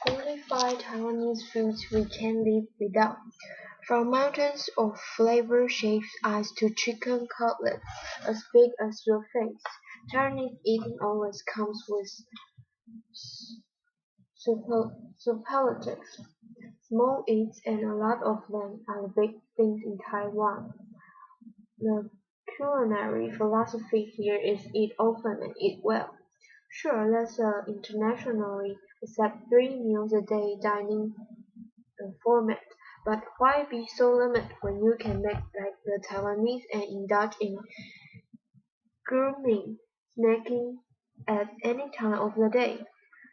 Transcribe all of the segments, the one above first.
Fortified Taiwanese foods we can't live without. From mountains of flavor-shaped ice to chicken cutlets as big as your face, Chinese eating always comes with superlatives. Small eats and a lot of them are the big things in Taiwan. The culinary philosophy here is eat often and eat well. Sure, let's internationally accept 3 meals a day dining format, but why be so limited when you can make like the Taiwanese and indulge in gourmet snacking at any time of the day?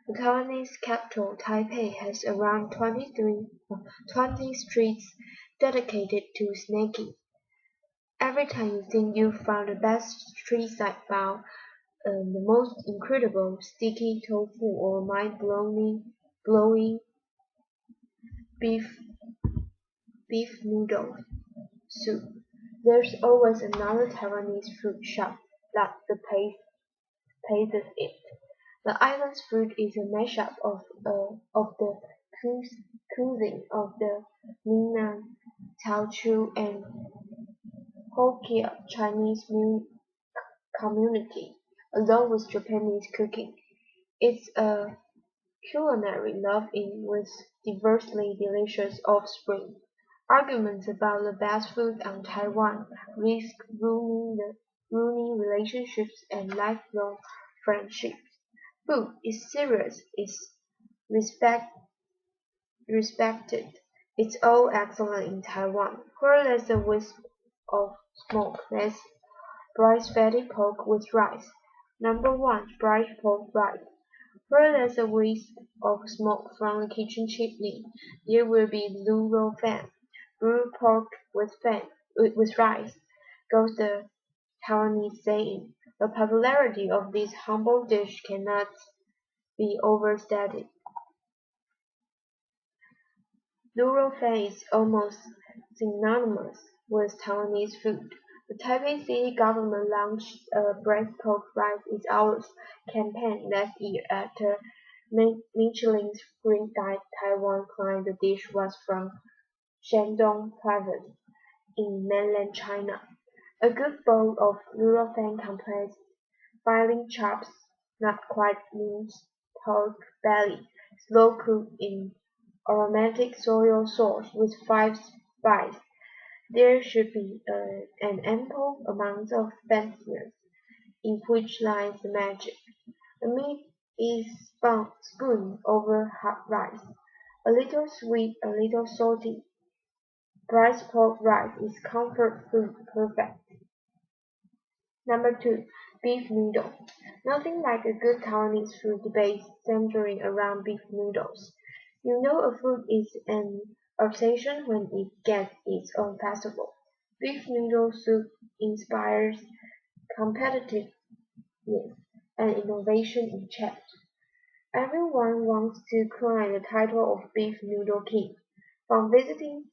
The Taiwanese capital, Taipei, has around 20 streets dedicated to snacking. Every time you think you've found the best street side found, the most incredible sticky tofu or mind-blowing beef beef noodle soup. There's always another Taiwanese food shop that paces it. The island's food is a mashup of the cuisine of the Minnan, Teochew, and Hokkien Chinese community, along with Japanese cooking. It's a culinary love-in with diversely delicious offspring. Arguments about the best food on Taiwan risk ruining relationships and lifelong friendships. Food is serious, is respect, respected. It's all excellent in Taiwan. Where there's a wisp of smoke, there's braised fatty pork with rice. Number 1. Braised pork rice. Where there's a wisp of smoke from the kitchen chimney, there will be lu rou fan. Brewed pork with rice, goes the Taiwanese saying. The popularity of this humble dish cannot be overstated. Lu rou fan is almost synonymous with Taiwanese food. The Taipei city government launched a "Braised Pork Rice is Ours" campaign last year after Michelin's Green Guide Taiwan claimed the dish was from Shandong province in mainland China. A good bowl of lu fan comprised finely chopped, not quite minced pork belly, slow cooked in aromatic soy sauce with 5 spices. There should be an ample amount of fatness, in which lies the magic. The meat is spooned over hot rice, a little sweet, a little salty. Braised pork rice is comfort food perfect. Number 2. Beef noodle. Nothing like a good Taiwanese food debate centering around beef noodles. You know a food is an obsession when it gets its own festival. Beef noodle soup inspires competitiveness and innovation in chat. Everyone wants to claim the title of beef noodle king. From visiting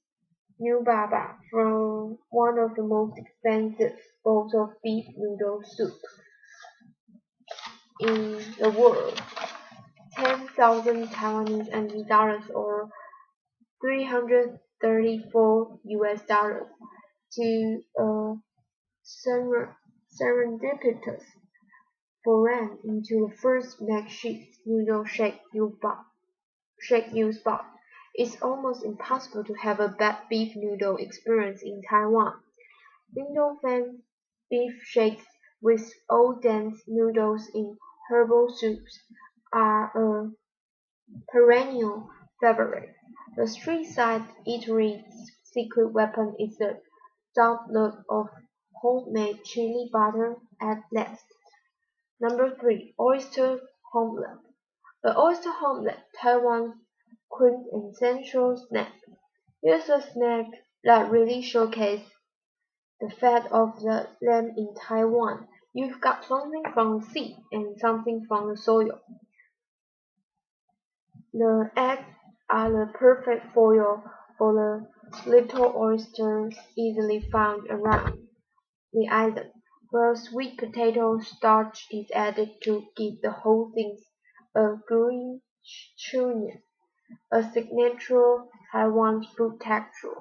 New Baba from one of the most expensive bowls of beef noodle soup in the world, 10,000 Taiwanese NT dollars or 334 US dollars, to a serendipitous foray into the first makeshift noodle shake you spot. It's almost impossible to have a bad beef noodle experience in Taiwan. Noodle fan beef shakes with all dense noodles in herbal soups are a perennial favorite. The street-side eatery's secret weapon is the download of homemade chili butter at last. Number 3. Oyster omelette. The oyster omelette, Taiwan's quintessential snack. Here's a snack that really showcases the fat of the land in Taiwan. You've got something from the sea and something from the soil. The eggs are the perfect foil for the little oysters easily found around the island, where sweet potato starch is added to give the whole thing a gooey chewiness. a signature Taiwan food texture.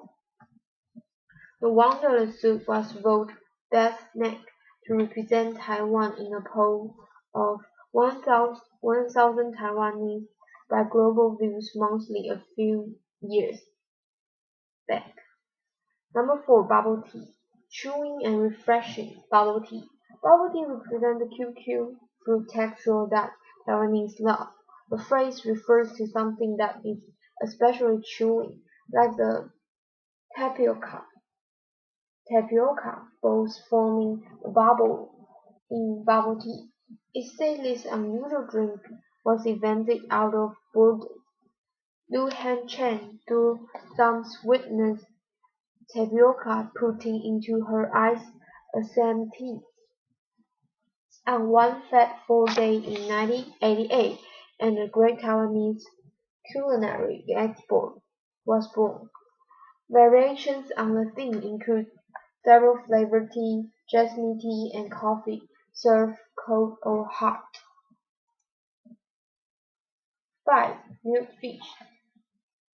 The Wanderlust soup was voted best snack to represent Taiwan in a poll of 1,000 Taiwanese by Global Views Monthly a few years back. Number 4, bubble tea. Chewing and refreshing bubble tea. Bubble tea represents the QQ fruit texture that Taiwanese love. The phrase refers to something that is especially chewy, like the tapioca balls forming a bubble in bubble tea. It said this unusual drink was invented out of boredom. Lu Han Chen threw some sweetness tapioca putting into her ice asam tea. On one fateful day in 1988, and the great Taiwanese culinary export was born. Variations on the theme include several flavored tea, jasmine tea, and coffee, served cold or hot. 5. Milkfish.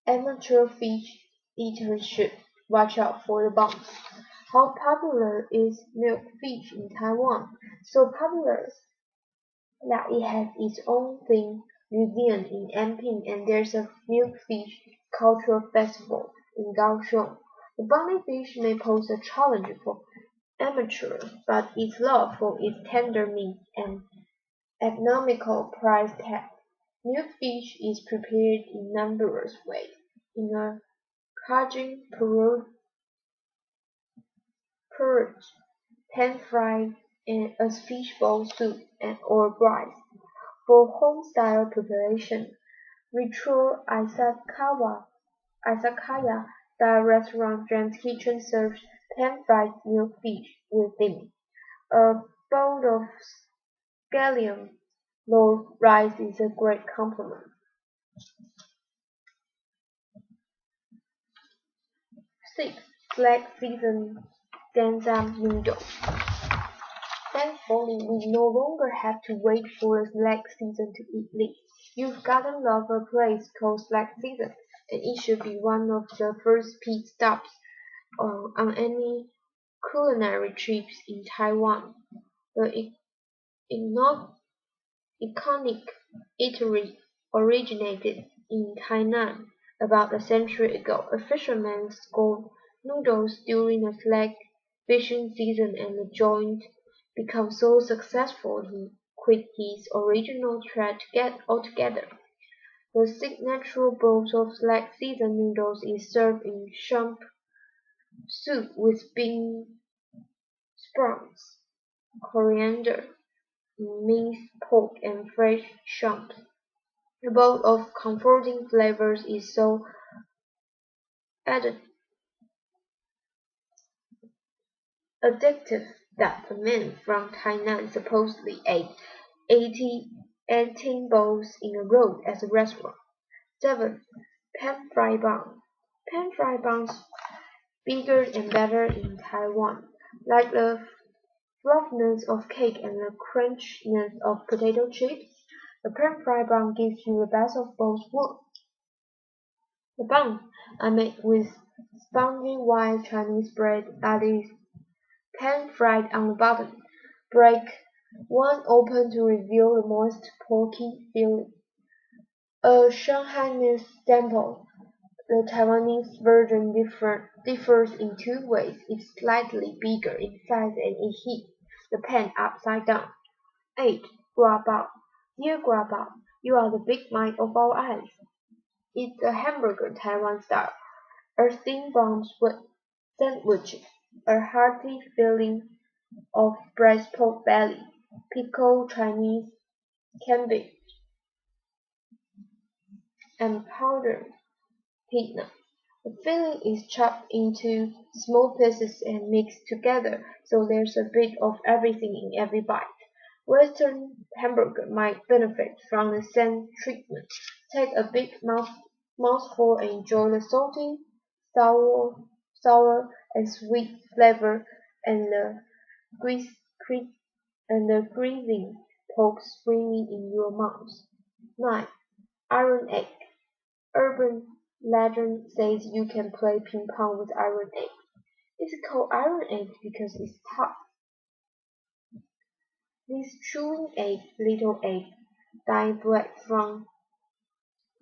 Amateur fish eaters should watch out for the bombs. How popular is milkfish in Taiwan? So popular that it has its own theme museum in Anping and there's a milkfish cultural festival in Kaohsiung. The bunny fish may pose a challenge for amateurs, but its love for its tender meat and economical price tag. Milkfish is prepared in numerous ways, in a cajun porridge, pan-fried, and as fishbowl soup or rice. For home-style preparation, Ritual Izakaya-style restaurant James Kitchen serves pan-fried milkfish with them. A bowl of scallion loaf rice is a great compliment. 6. Slack season Gansam noodles. Thankfully, we no longer have to wait for the slack season to eat this. You've gotta love a place called slack season, and it should be one of the first pit stops on any culinary trips in Taiwan. The iconic eatery originated in Tainan about a century ago. A fisherman scored noodles during the slack fishing season and the joint became so successful he quit his original trade altogether. The signature bowl of slack season noodles is served in shrimp soup with bean sprouts, coriander, minced pork, and fresh shrimp. The bowl of comforting flavors is so addi- addictive that a man from Tainan supposedly ate 18 bowls in a row at a restaurant. 7. Pan-fried bun. Pan-fried buns bigger and better in Taiwan, like the fluffiness of cake and the crunchiness of potato chips. The pan-fried bun gives you the best of both worlds. The buns are made with spongy white Chinese bread that is pan-fried on the bottom. Break one open to reveal the moist, porky filling. A Shanghainese staple, the Taiwanese version differs in two ways. It's slightly bigger in size and it heats the pan upside down. 8. Gua Bao. Dear Gua Bao, you are the big mind of our eyes. It's a hamburger Taiwan style, a thin bun sandwich, a hearty filling of breast pork belly, pickled Chinese cabbage, and powdered peanuts. The filling is chopped into small pieces and mixed together, so there's a bit of everything in every bite. Western hamburger might benefit from the same treatment. Take a big mouthful and enjoy the salty, sour, and sweet flavor and the grease, and the greasy pork swimming in your mouth. 9. Iron egg. Urban legend says you can play ping pong with iron egg. It's called iron egg because it's tough. These chewing egg, little eggs, dyed black from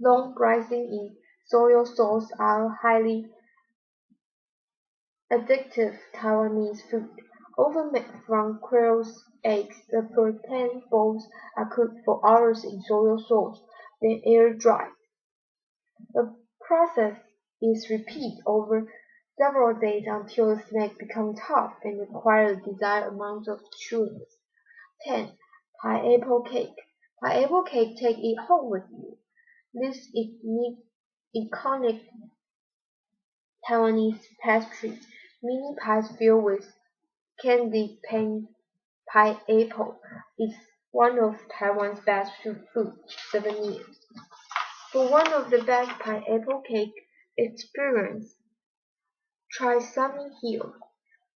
long bracing in soy sauce are highly addictive Taiwanese food. Often made from quail's eggs, the protein balls are cooked for hours in soy sauce, then air-dried. The process is repeated over several days until the snack becomes tough and acquires the desired amount of chewing. 10. Pineapple cake. Pineapple cake, take it home with you. This iconic Taiwanese pastry, mini pies filled with candied pineapple, is one of Taiwan's best food souvenirs. For one of the best pineapple cake experience, try Sunny Hill,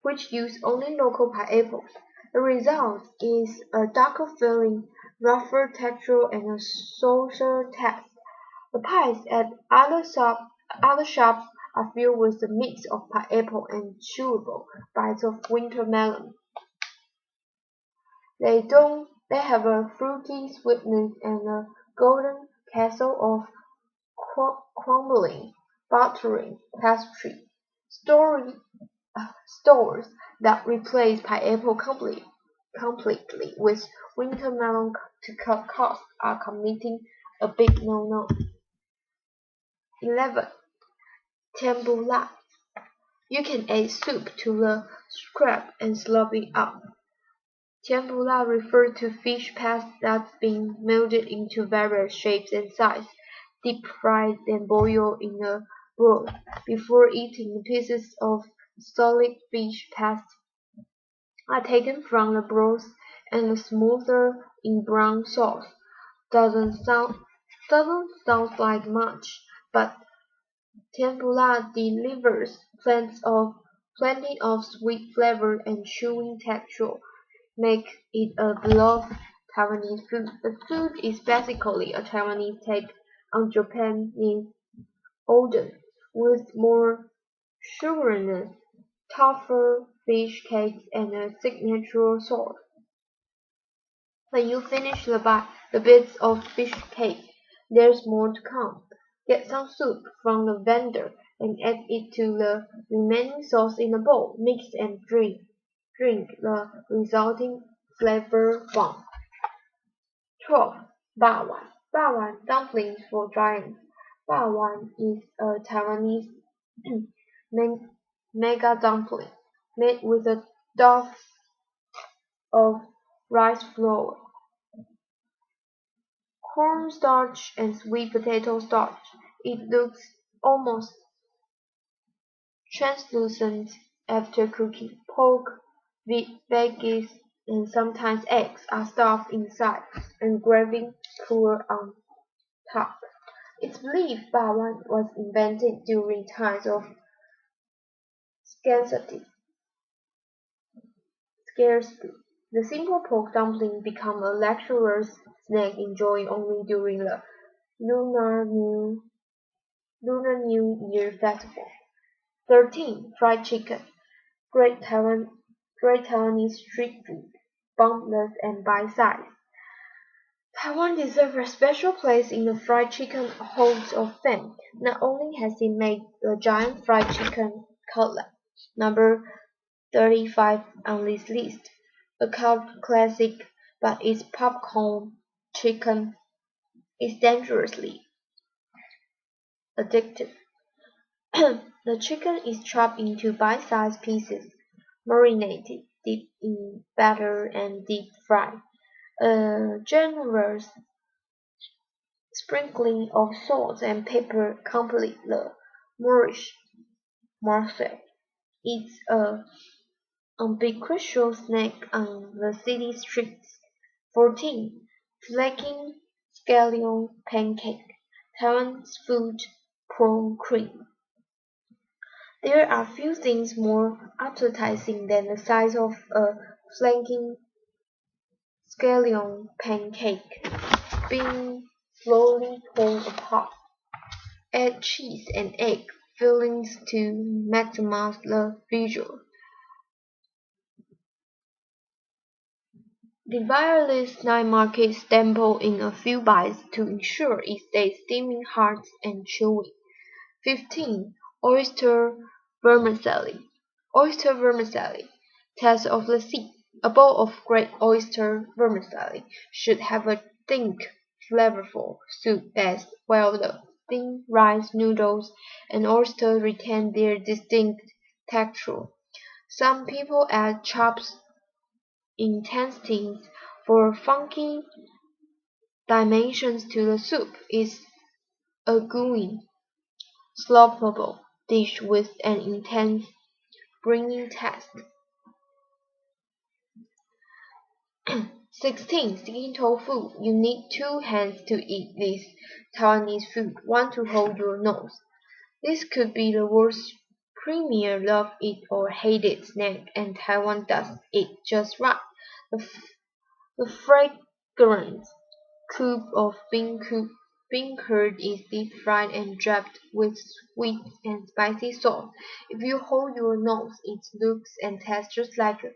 which use only local pineapples. The result is a darker filling, rougher texture, and a saucer taste. The pies at other shops are filled with a mix of pineapple and chewable bites of winter melon. They have a fruity sweetness and a golden castle of crumbling, buttering pastry. Stores that replace pineapple completely with winter melon to cut costs are committing a big no-no. 11. Tempura. You can add soup to the scrap and slurp it up. Tempura refers to fish paste that's been molded into various shapes and sizes, deep fried, then boiled in a broth. Before eating, pieces of solid fish paste are taken from the broth and smothered in brown sauce. Doesn't sound like much, but tempura delivers plenty of sweet flavor and chewing texture, make it a beloved Taiwanese food. The food is basically a Taiwanese take on Japanese oden, with more sugariness, tougher fish cakes, and a signature sauce. When you finish the bits of fish cake, there's more to come. Get some soup from the vendor and add it to the remaining sauce in a bowl. Mix and drink. Drink the resulting flavor bomb. 12. Bawan. Bawan dumplings for giants. Bawan is a Taiwanese mega dumpling made with a dough of rice flour, cornstarch, and sweet potato starch. It looks almost translucent after cooking. Pork, veggies, and sometimes eggs are stuffed inside and gravy poured on top. It's believed Bawan was invented during times of scarcity. The simple pork dumpling became a luxurious snack enjoyed only during the Lunar New Year festival. 13. Fried chicken. Great Taiwanese street food, boundless and bite-sized. Taiwan deserves a special place in the fried chicken halls of fame. Not only has it made the giant fried chicken cutlet, number 35 on this list, a cult classic, but its popcorn chicken is dangerously addictive. The chicken is chopped into bite-sized pieces, marinated, dipped in batter, and deep-fried. A generous sprinkling of salt and pepper complete the morsel. It's a ubiquitous snack on the city streets. 14. Flaking scallion pancake. Taiwan's food prawn cream. There are few things more appetizing than the size of a flaking scallion pancake being slowly torn apart. Add cheese and egg fillings to maximize the visual. Divide this night market sample in a few bites to ensure it stays steaming hard and chewy. 15. Oyster vermicelli. Oyster vermicelli. Test of the sea. A bowl of great oyster vermicelli should have a thick, flavorful soup base while the thin rice noodles and oyster retain their distinct texture. Some people add chopped intestines for funky dimensions to the soup. It's a gooey, sloppable dish with an intense, briny taste. 16. Sticky tofu. You need two hands to eat this Taiwanese food, one to hold your nose. This could be the world's premier love it or hate it snack, and Taiwan does it just right. The fragrant cube of bean curd is deep fried and draped with sweet and spicy sauce. If you hold your nose, it looks and tastes just like a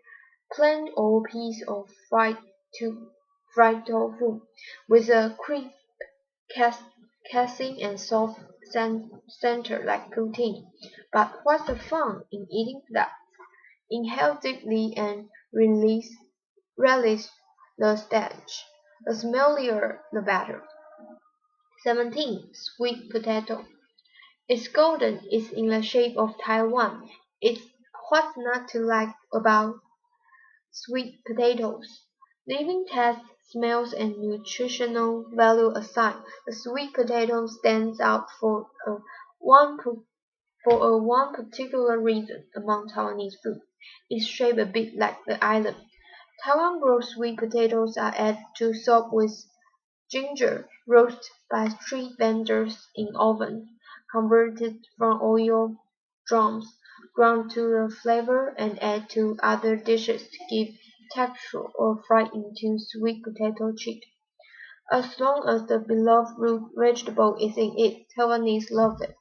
plain old piece of fried tofu, with a crisp casing and soft center like poutine. But what's the fun in eating that? Inhale deeply and relish the stench. The smellier the better. 17. Sweet potato. It's golden, it's in the shape of Taiwan. It's what's not to like about sweet potatoes. Leaving taste, smells, and nutritional value aside, the sweet potato stands out one particular reason among Taiwanese food. It's shaped a bit like the island. Taiwan grown sweet potatoes are added to soup with ginger, roasted by street vendors in ovens, converted from oil drums, ground to the flavor, and added to other dishes to give texture or fried into sweet potato chips. As long as the beloved root vegetable is in it, Taiwanese love it.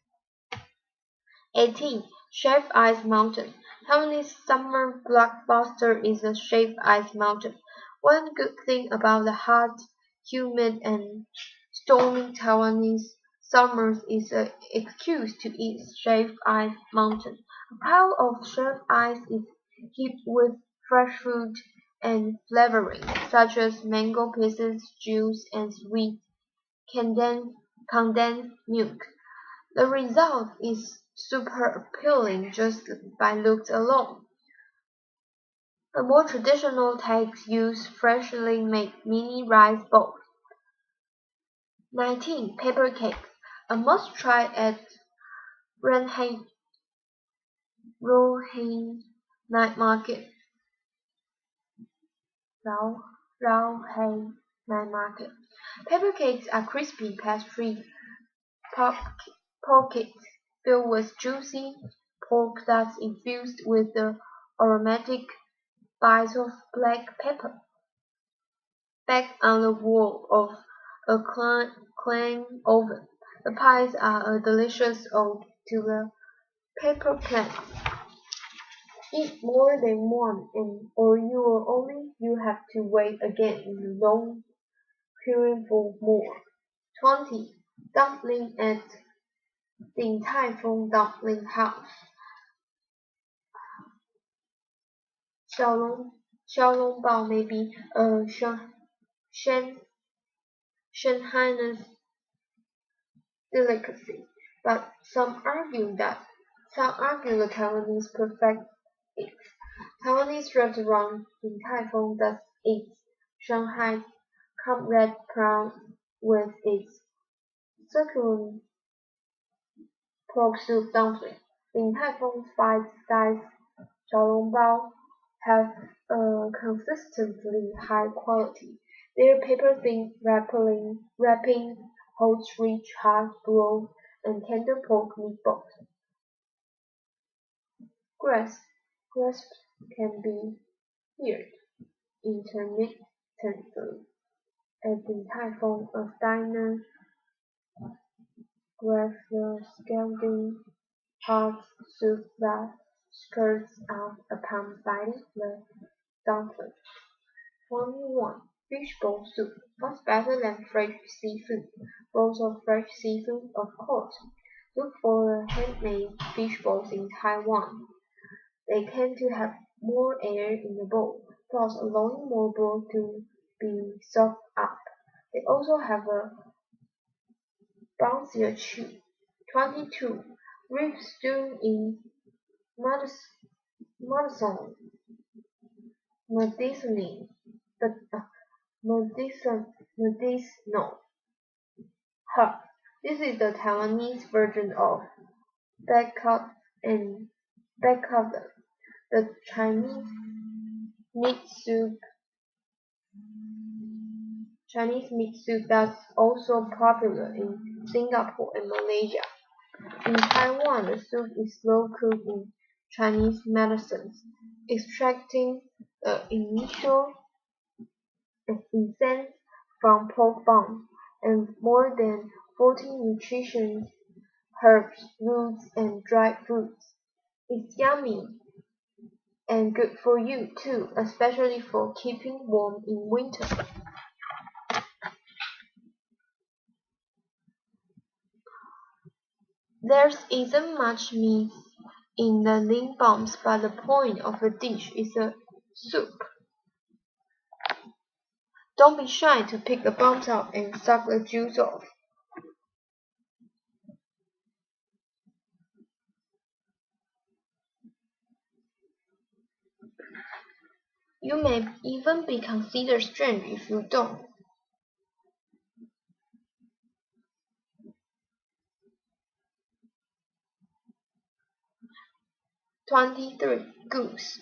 18. Shaved Ice Mountain. Taiwanese summer blockbuster is the shaved ice mountain. One good thing about the hot, humid, and stormy Taiwanese summers is an excuse to eat shaved ice mountain. A pile of shaved ice is heaped with fresh fruit and flavoring, such as mango pieces, juice, and sweet condensed milk. The result is super appealing just by looks alone. A more traditional takes use freshly made mini rice balls. 19. Paper cakes. A must-try at Renhei Night Market. Rao Night Market. Paper cakes are crispy pastry pockets filled with juicy pork that's infused with the aromatic bites of black pepper. Baked on the wall of a clean oven, the pies are a delicious ode to the pepper plant. Eat more than one, or you have to wait again in long queuing for more. 20. Dumpling at Din Tai Fung Dumpling House. 小笼包 may be a Shanghainese delicacy, but some argue the Taiwanese perfect it. Taiwanese restaurant in Taifeng does its Shanghai comrade proud with its succulent pork soup dumpling. Din Tai Fung's bite-sized 小笼包 have a consistently high quality. Their paper-thin wrapping holds rich, hard broth and tender pork meatballs. Grasp can be heard intermittently at Din Tai Fung, refreshingly hot soup that skirts out upon biting the dumpling. 21. Fishbowl soup. What's better than fresh seafood? Bowls of fresh seafood, of course. Look for handmade fish bowls in Taiwan. They tend to have more air in the bowl, thus allowing more broth to be soaked up. They also have a bouncier chew. 22. Rib stew in Madison, medicinal, but medicinal herb. This is the Taiwanese version of backup and backup. The meat soup, Chinese meat soup that's also popular in Singapore and Malaysia. In Taiwan, the soup is slow cooked in Chinese medicines, extracting the initial essence from pork bones and more than 40 nutritious herbs, roots, and dried fruits. It's yummy and good for you too, especially for keeping warm in winter. There isn't much meat in the lean bombs, but the point of the dish is the soup. Don't be shy to pick the bombs out and suck the juice off. 'You may even be considered strange if you don't. 23. Goose.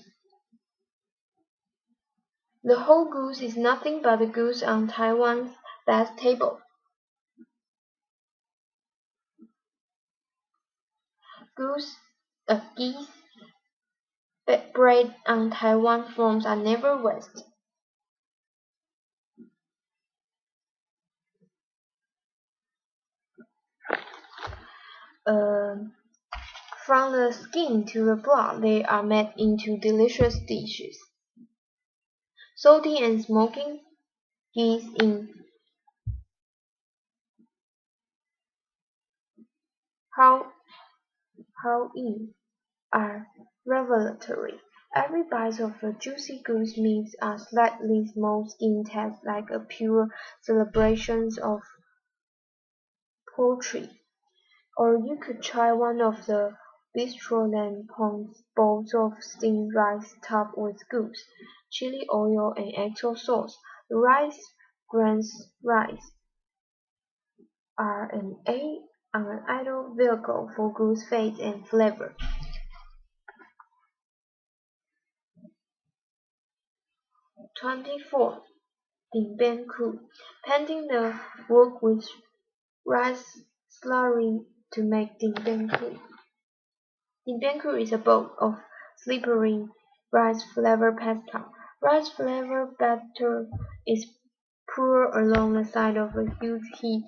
The whole goose is nothing but the goose on Taiwan's best table. Goose, geese, bred on Taiwan farms are never waste. Uh, from the skin to the blood, they are made into delicious dishes. Salting and smoking geese in how in are revelatory. Every bite of a juicy goose makes a slightly small skin taste like a pure celebration of poetry. Or you could try one of the bistro lamb bowls of steamed rice topped with goose, chili oil, and XO sauce. The grains rice are an ideal vehicle for goose fat and flavor. 24. 顶边裤 Painting the wok with rice slurry to make 顶边裤. 顶边裤 is a bowl of slippery rice flavored pasta. Rice flavored batter is poured along the side of a huge heat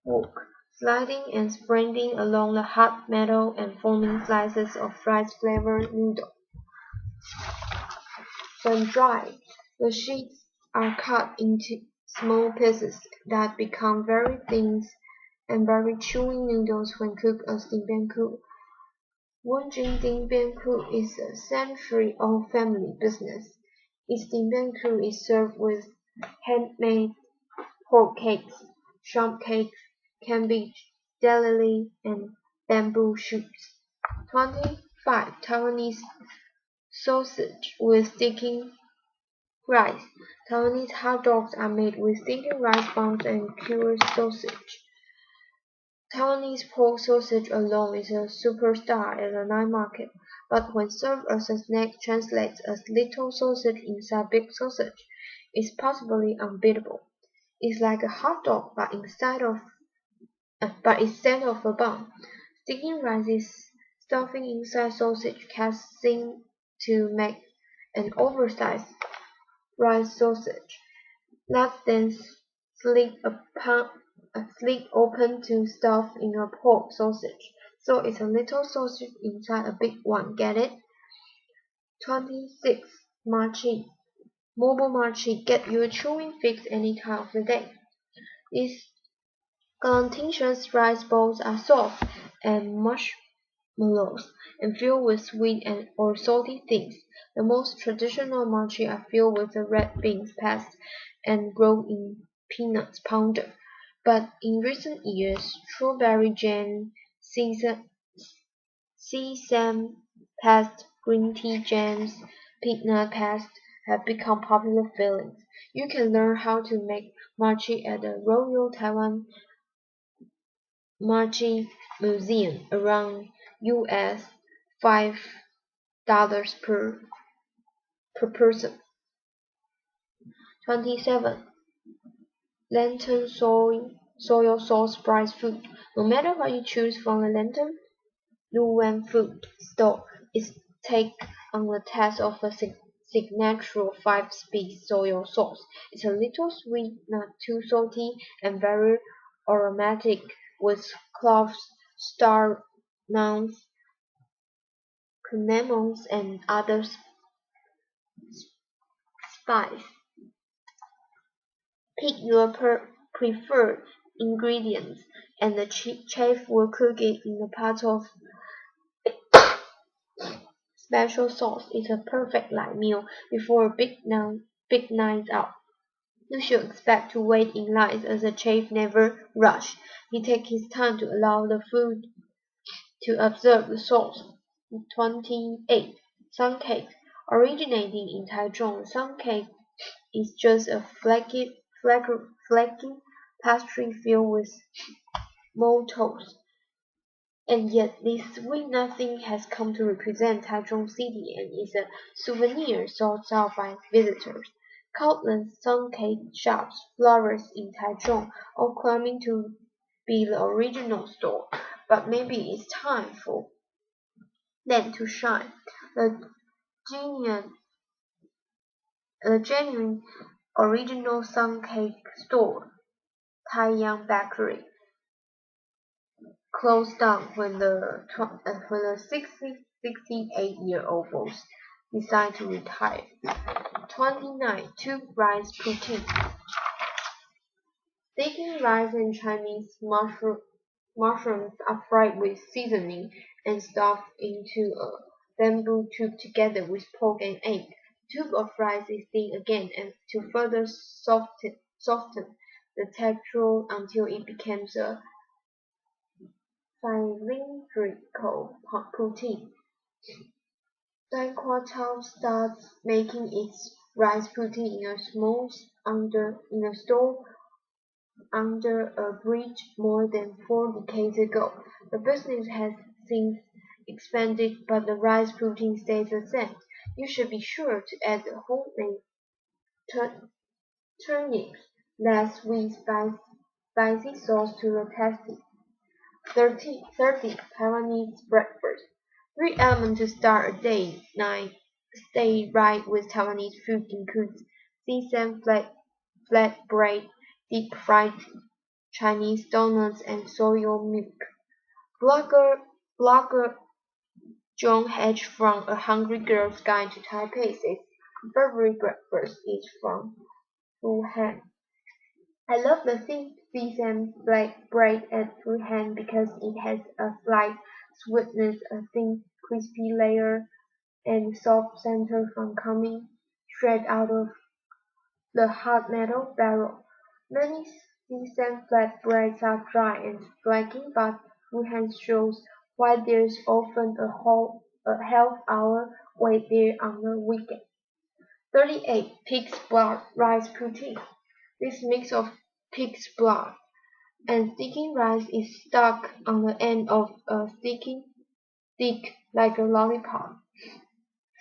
wok, sliding and spreading along the hot metal and forming slices of rice flavored noodle. When dry, the sheets are cut into small pieces that become very thin and very chewy noodles when cooked as 顶边裤. Wonjing 顶边裤 is a century-old family business. Its 顶边裤is served with handmade pork cakes, shrimp cakes, cabbage, jelly, and bamboo shoots. 25. Taiwanese sausage with sticky rice. Taiwanese hot dogs are made with sticky rice buns and cured sausage. Taiwanese pork sausage alone is a superstar at the night market, but when served as a snack translates as little sausage inside big sausage, is possibly unbeatable. It's like a hot dog, but instead of a bun. Sticky rice is stuffing inside sausage casing to make an oversized rice sausage. Let's then slip a slit open to stuff in a pork sausage. So it's a little sausage inside a big one, get it? 26. Marching. Mobile marching. Get your chewing fix any time of the day. These glutinous rice balls are soft and marshmallows and filled with sweet and or salty things. The most traditional mochi are filled with the red beans paste and rolled in peanut powder. But in recent years, strawberry jam, sesame paste, green tea jams, peanut paste have become popular fillings. You can learn how to make mochi at the Royal Taiwan Mochi Museum around US $5 per person. 27. Lantern soy sauce fried food. No matter what you choose from the Lantern Luan food store, it's take on the test of a signature 5-speed soy sauce. It's a little sweet, not too salty, and very aromatic with cloves, star nuts, cinnamons, and other spices. Pick your preferred ingredients, and the chef will cook it in a pot of special sauce. It's a perfect light meal before a big night out. You should expect to wait in lines as the chef never rush. He takes his time to allow the food to absorb the sauce. 28. Sun cake. Originating in Taichung, sun cake is just a flaky pastry filled with maltose. And yet this sweet nothing has come to represent Taichung City and is a souvenir sought out by visitors. Countless sun cake shops flourish in Taichung, all claiming to be the original store, but maybe it's time for them to shine. The genuine, the genuine original sun cake store, Taiyang Bakery, closed down when the 68-year-old boss decided to retire. 29. Tube rice poutine. Sticky rice and Chinese mushrooms are fried with seasoning and stuffed into a bamboo tube together with pork and egg. The tube of rice is steamed again and to further soften the texture until it becomes a cylindrical poutine. Dan Kwa Town starts making its rice poutine in a store under a bridge more than 4 decades ago. The business has since expanded, but the rice poutine stays the same. You should be sure to add the homemade turnips, less sweet spicy sauce to the tasty. 30. Taiwanese breakfast. 3 elements to start a day night. Stay right with Taiwanese food includes sesame flatbread, deep fried Chinese donuts, and soya milk. Blogger John Hedge from A Hungry Girl's Guide to Taipei says his favorite breakfast is from Wuhan. I love the thin sesame bread at Wuhan because it has a slight sweetness, a thin crispy layer, and soft center from coming straight out of the hot metal barrel. Many sesame flatbreads are dry and flaky, but Wuhan shows why there's often a half-hour wait there on the weekend. 38. Pig's blood rice poutine. This mix of pig's blood and sticky rice is stuck on the end of a sticky stick like a lollipop.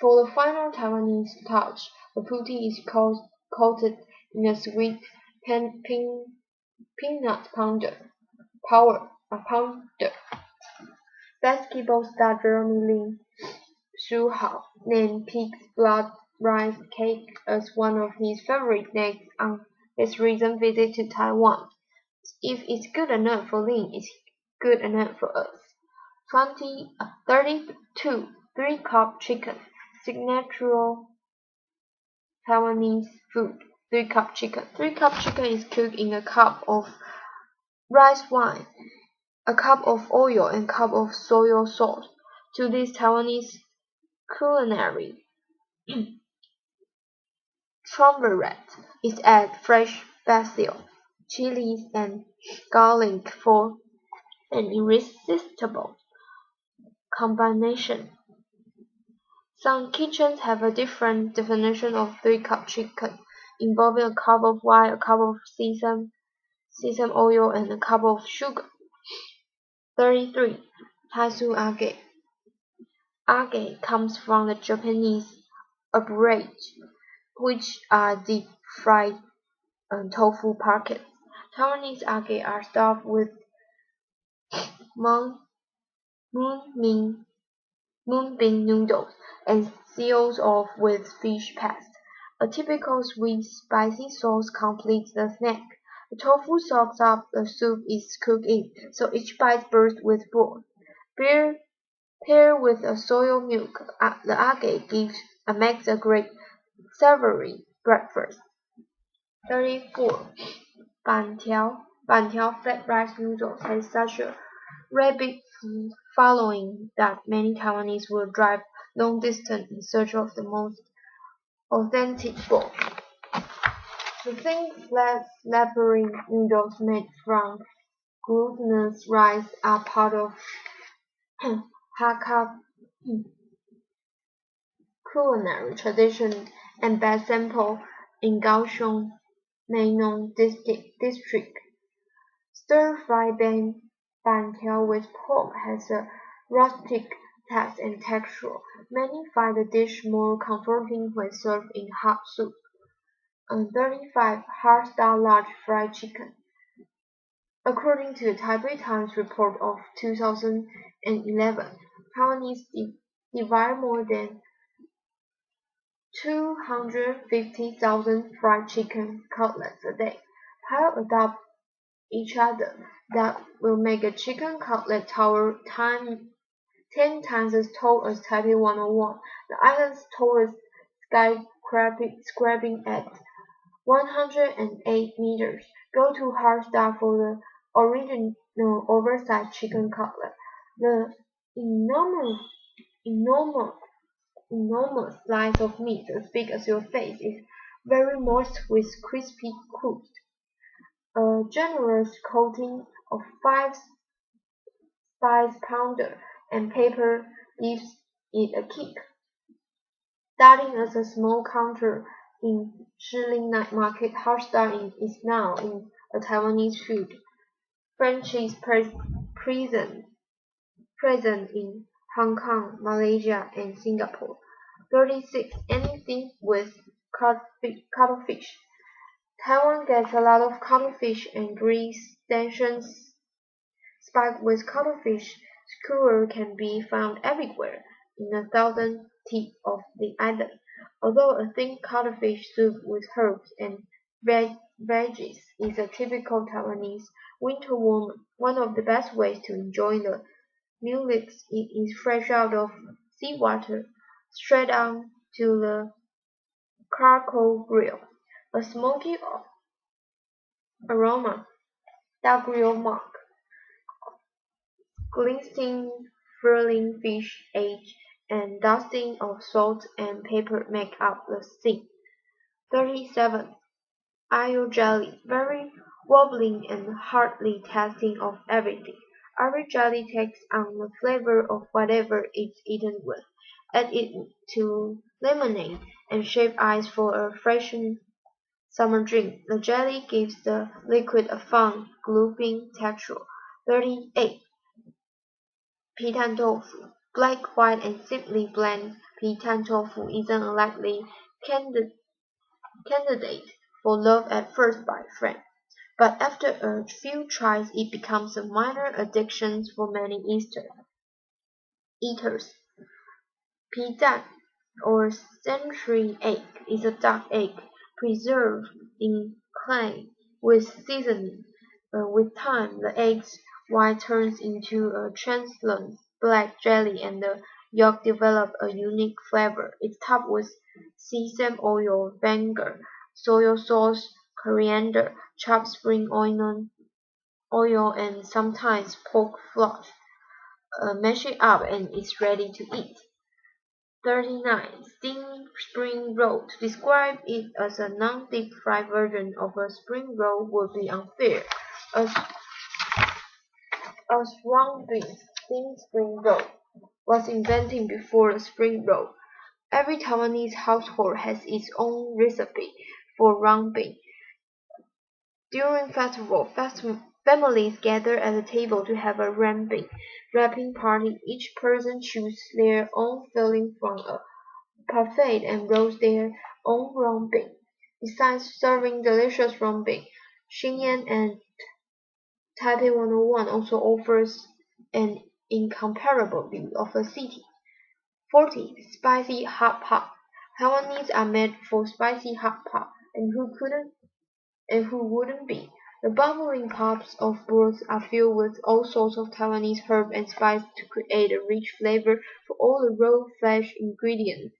For the final Taiwanese touch, the poutine is coated in a sweet peanut powder. Basketball star Jeremy Lin Shuhao named pig's blood rice cake as one of his favorite snacks on his recent visit to Taiwan. If it's good enough for Lin, it's good enough for us. 32. 3-cup chicken. Signature Taiwanese food. 3-cup chicken. 3-cup chicken is cooked in a cup of rice wine, a cup of oil, and a cup of soy sauce. To this Taiwanese culinary triumvirate is add fresh basil, chilies, and garlic for an irresistible combination. Some kitchens have a different definition of 3-cup chicken, involving a cup of wine, a cup of sesame oil, and a cup of sugar. 33. Taisu age. Age comes from the Japanese aborage, which are deep-fried tofu packets. Taiwanese age are stuffed with moon, moonbeam noodles and sealed off with fish paste. A typical sweet spicy sauce completes the snack. The tofu soaks up the soup it's cooked in, so each bite bursts with broth. Paired with a soy milk, the age makes a great savory breakfast. 34. Bantiao flat rice noodles has such a rabid following that many Taiwanese will drive long distance in search of the most authentic bowl. The thin flat labyrinth noodles made from glutinous rice are part of Hakka culinary tradition and best sample in Kaohsiung Meinong district. Stir-fried bantiao with pork has a rustic taste and texture. Many find the dish more comforting when served in hot soup. 35. Hard-style large fried chicken. According to the Taipei Times report of 2011, Taiwanese divide more than 250,000 fried chicken cutlets a day, piled atop each other. That will make a chicken cutlet tower 10 times as tall as Taipei 101. The island's tallest skyscraping at 108 meters. Go to Hardstyle for the original oversized chicken cutlet. The enormous, enormous slice of meat as big as your face is very moist with crispy crust. A generous coating of 5-spice powder and pepper gives it a kick. Starting as a small counter in Shilin Night Market, Hardstyle is now in a Taiwanese food franchise present in Hong Kong, Malaysia, and Singapore. 36. Anything with cuttlefish. Taiwan gets a lot of cuttlefish and green stations spiked with cuttlefish. Skewers can be found everywhere in the southern tip of the island. Although a thin cuttlefish soup with herbs and veggies is a typical Taiwanese winter warmer, one of the best ways to enjoy the meal is fresh out of seawater, straight on to the charcoal grill. A smoky aroma that grill mark, glistening, furling fish edge, and dusting of salt and pepper make up the scene. 37. Ayo jelly, very wobbling and hardly tasting of everything. Every jelly takes on the flavor of whatever it's eaten with. Add it to lemonade and shaved ice for a freshened summer drink. The jelly gives the liquid a fun, glooping texture. 38. Pitan tofu. Black, white, and simply bland pitan tofu is an unlikely candidate for love at first by friends, but after a few tries it becomes a minor addiction for many eaters. Pitan, or century egg, is a duck egg preserved in clay with seasoning. With time, the eggs white turns into a translucent black jelly, and the yolk develops a unique flavor. It's topped with sesame oil, vinegar, soy sauce, coriander, chopped spring onion, oil, and sometimes pork floss. Mash it up, and it's ready to eat. 39. Steamed spring roll. To describe it as a non-deep fried version of a spring roll would be unfair, as round beans, steamed spring roll was invented before the spring roll. Every Taiwanese household has its own recipe for round bean. During families gather at the table to have a wrapping party. Each person chooses their own filling from a parfait and rolls their own round bean. Besides serving delicious round bean, Xinyan and Taipei 101 also offers an incomparable view of the city. 40. Spicy hot pot. Taiwanese are made for spicy hot pot, and who wouldn't be? The bubbling pots of broth are filled with all sorts of Taiwanese herbs and spices to create a rich flavor for all the raw fresh ingredients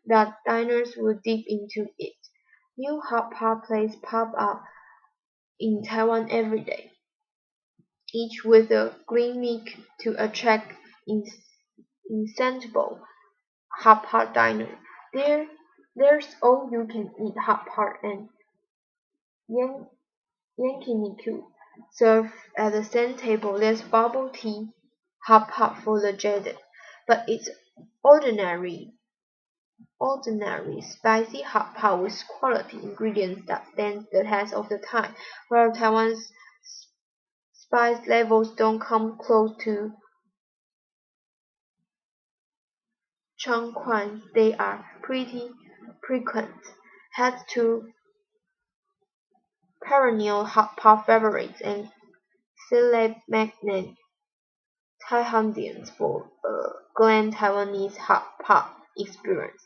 that diners will dip into it. New hot pot places pop up in Taiwan every day, each with a gimmick to attract insatiable hot pot diners. There's all-you-can-eat hot pot and yan- yakiniku served at the same table. There's bubble tea hot pot for the jaded, but it's ordinary spicy hot pot with quality ingredients that stand the test of the time, while Taiwan's spice levels don't come close to Changquan's. They are pretty frequent. Head to perennial hot pot favorites and celeb magnet Taihandians for a grand Taiwanese hot pot experience.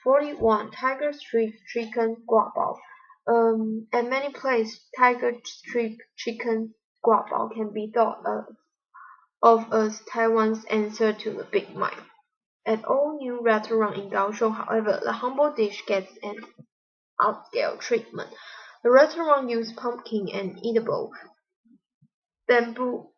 41. Tiger Street Chicken Guabao. At many places, Tiger Street Chicken Guabao can be thought of as Taiwan's answer to the Big Mac. At all new restaurant in Kaohsiung, however, the humble dish gets an upscale treatment. The restaurant uses pumpkin and edible bamboo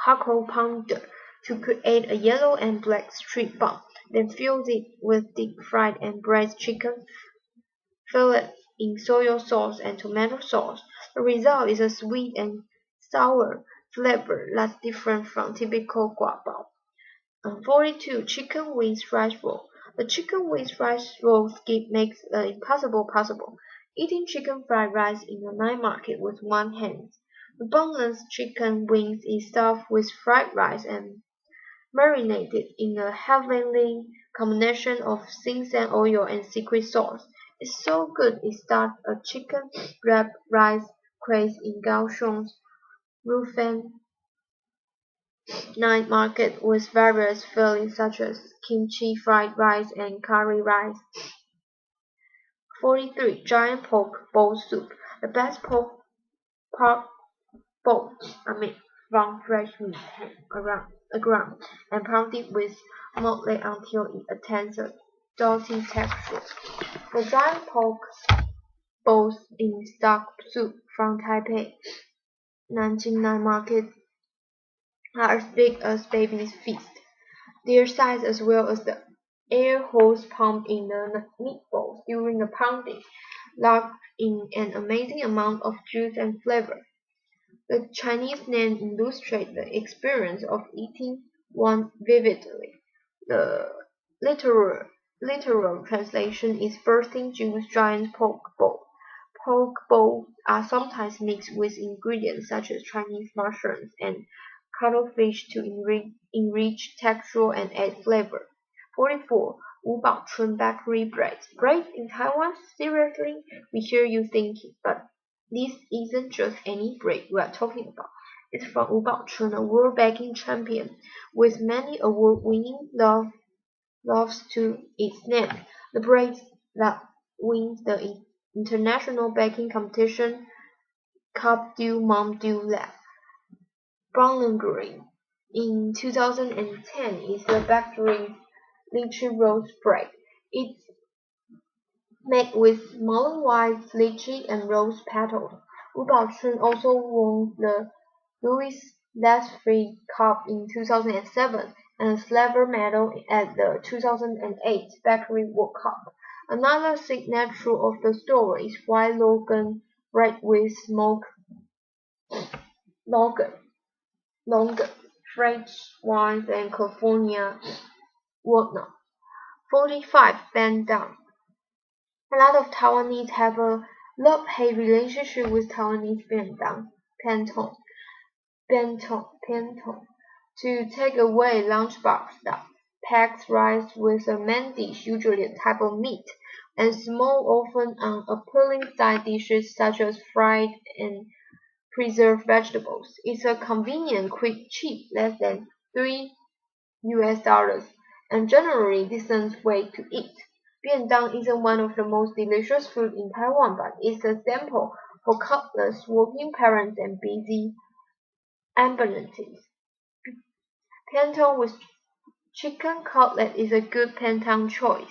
cocoa powder to create a yellow and black strip bun, then fills it with deep-fried and braised chicken fillets in soy sauce and tomato sauce. The result is a sweet and sour flavor that's different from typical guabao. 42. Chicken wings rice roll. The chicken wings rice roll skip makes the impossible possible. Eating chicken fried rice in a night market with one hand. The boneless chicken wings is stuffed with fried rice and marinated in a heavenly combination of sesame oil and secret sauce. It's so good it starts a chicken wrapped rice craze in Kaohsiung's Rufan night market with various fillings such as kimchi fried rice and curry rice. 43. Giant pork bowl soup. The best pork bowls are made from fresh meat around a gram and pounded with motley until it attains a salty texture. The giant pork bowls in stock soup from Taipei Nanjing night market are as big as baby's fist. Their size as well as the air holes pumped in the meatballs during the pounding lock in an amazing amount of juice and flavor. The Chinese name illustrates the experience of eating one vividly. The literal translation is bursting juice giant pork bowl. Pork bowls are sometimes mixed with ingredients such as Chinese mushrooms and cuttlefish to enrich texture and add flavor. 44. Wubaochun bakery bread. Bread in Taiwan? Seriously? We hear you thinking, but this isn't just any bread we are talking about. It's from Wubaochun, a world baking champion with many award-winning loves to its name. The bread that wins the international baking competition Cup du Monde du Lait. Boulangerie in 2010 is the bakery's lychee rose bread. It's made with mullen white lychee and rose petals. Wu Baochun also won the Louis Lestrade Cup in 2007 and a silver medal at the 2008 Bakery World Cup. Another signature of the store is white Logan bread with smoked Logan, French wines and California walnut. 45 Bandung. A lot of Taiwanese have a love-hate relationship with Taiwanese Pantone, to take away lunchbox that packs rice with a main dish, usually a type of meat, and small, often unappealing side dishes such as fried and preserved vegetables. It's a convenient, quick, cheap, less than $3, and generally decent way to eat. Biendang isn't one of the most delicious food in Taiwan, but it's a staple for countless working parents and busy ambulances. Pantone with chicken cutlet is a good Pantone choice.